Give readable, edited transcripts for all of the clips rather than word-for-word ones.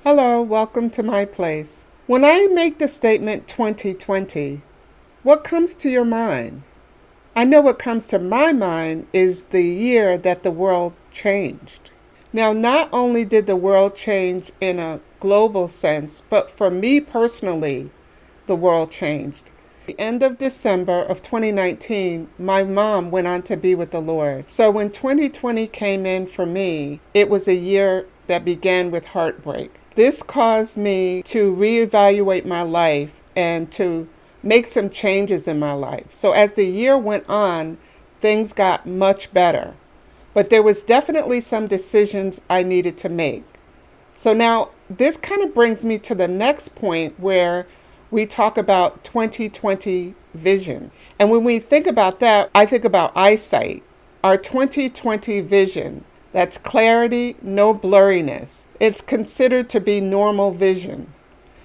Hello, welcome to my place. When I make the statement 2020, what comes to your mind? I know what comes to my mind is the year that the world changed. Now, not only did the world change in a global sense, but for me personally, the world changed. At the end of December of 2019, my mom went on to be with the Lord. So when 2020 came in for me, it was a year that began with heartbreak. This caused me to reevaluate my life and to make some changes in my life. So as the year went on, things got much better. But there was definitely some decisions I needed to make. So now this kind of brings me to the next point where we talk about 2020 vision. And when we think about that, I think about eyesight. Our 2020 vision, that's clarity, no blurriness. It's considered to be normal vision.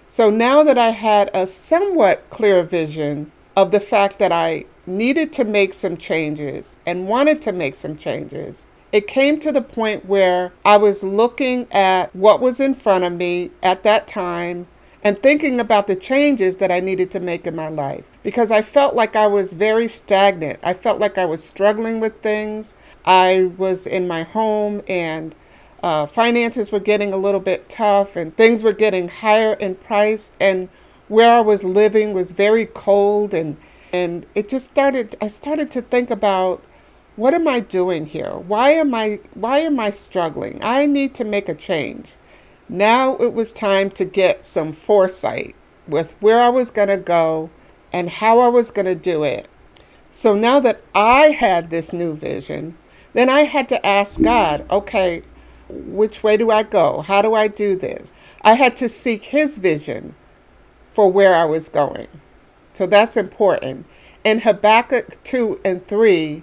So now that I had a somewhat clear vision of the fact that I needed to make some changes and wanted to make some changes, it came to the point where I was looking at what was in front of me at that time and thinking about the changes that I needed to make in my life. Because I felt like I was very stagnant. I felt like I was struggling with things. I was in my home and finances were getting a little bit tough and things were getting higher in price, and where I was living was very cold, and I started to think about, what am I doing here? Why am I struggling? I need to make a change. Now it was time to get some foresight with where I was going to go and how I was going to do it. So now that I had this new vision, then I had to ask God, okay, which way do I go? How do I do this? I had to seek His vision for where I was going. So that's important. In Habakkuk 2 and 3,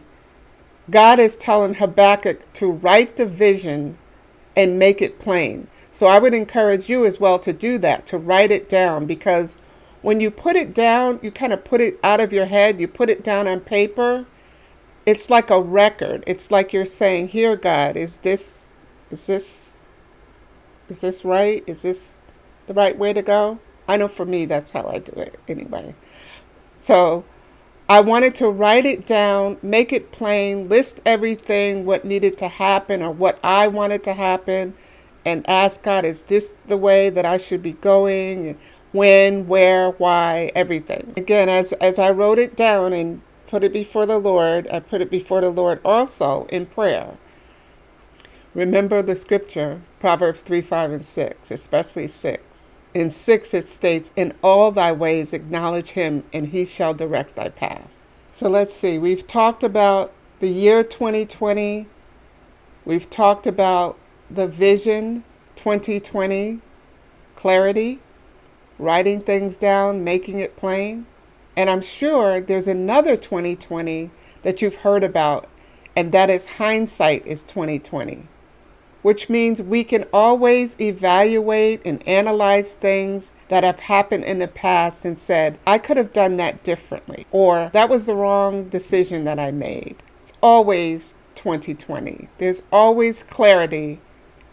God is telling Habakkuk to write the vision and make it plain. So I would encourage you as well to do that, to write it down, because when you put it down, you kind of put it out of your head, you put it down on paper. It's like a record. It's like you're saying, here, God, is this right? Is this the right way to go? I know for me, that's how I do it anyway. So I wanted to write it down, make it plain, list everything, what needed to happen or what I wanted to happen, and ask God, is this the way that I should be going? When, where, why, everything. Again, as I wrote it down and put it before the Lord, I put it before the Lord also in prayer. Remember the scripture, Proverbs 3, 5, and 6, especially 6. In 6 it states, in all thy ways acknowledge him, and he shall direct thy path. So let's see, we've talked about the year 2020. We've talked about the vision 2020, clarity, writing things down, making it plain. And I'm sure there's another 2020 that you've heard about, and that is hindsight is 2020. Which means we can always evaluate and analyze things that have happened in the past and said, I could have done that differently, or that was the wrong decision that I made. It's always 2020. There's always clarity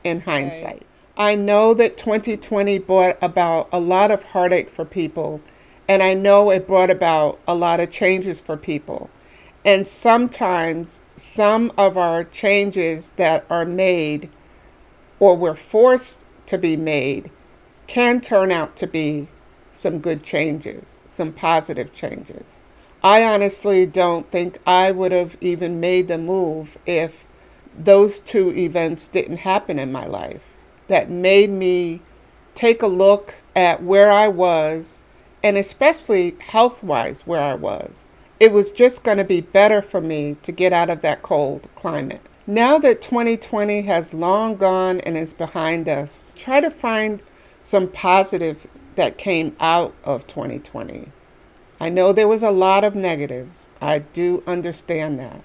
in hindsight. Okay. I know that 2020 brought about a lot of heartache for people, and I know it brought about a lot of changes for people. And sometimes some of our changes that are made or were forced to be made can turn out to be some good changes, some positive changes. I honestly don't think I would have even made the move if those two events didn't happen in my life. That made me take a look at where I was, and especially health-wise where I was. It was just going to be better for me to get out of that cold climate. Now that 2020 has long gone and is behind us, try to find some positive that came out of 2020. I know there was a lot of negatives. I do understand that.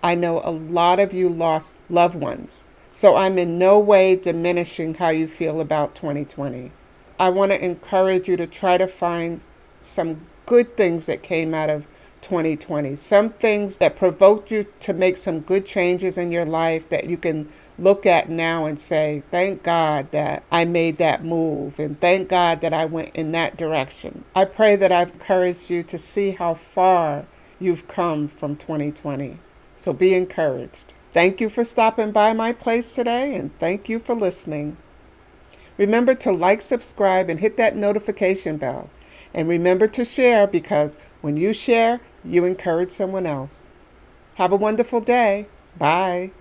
I know a lot of you lost loved ones. So I'm in no way diminishing how you feel about 2020. I want to encourage you to try to find some good things that came out of 2020, some things that provoked you to make some good changes in your life that you can look at now and say, thank God that I made that move, and thank God that I went in that direction. I pray that I've encouraged you to see how far you've come from 2020. So be encouraged. Thank you for stopping by my place today, and thank you for listening. Remember to like, subscribe, and hit that notification bell. And remember to share, because when you share, you encourage someone else. Have a wonderful day. Bye.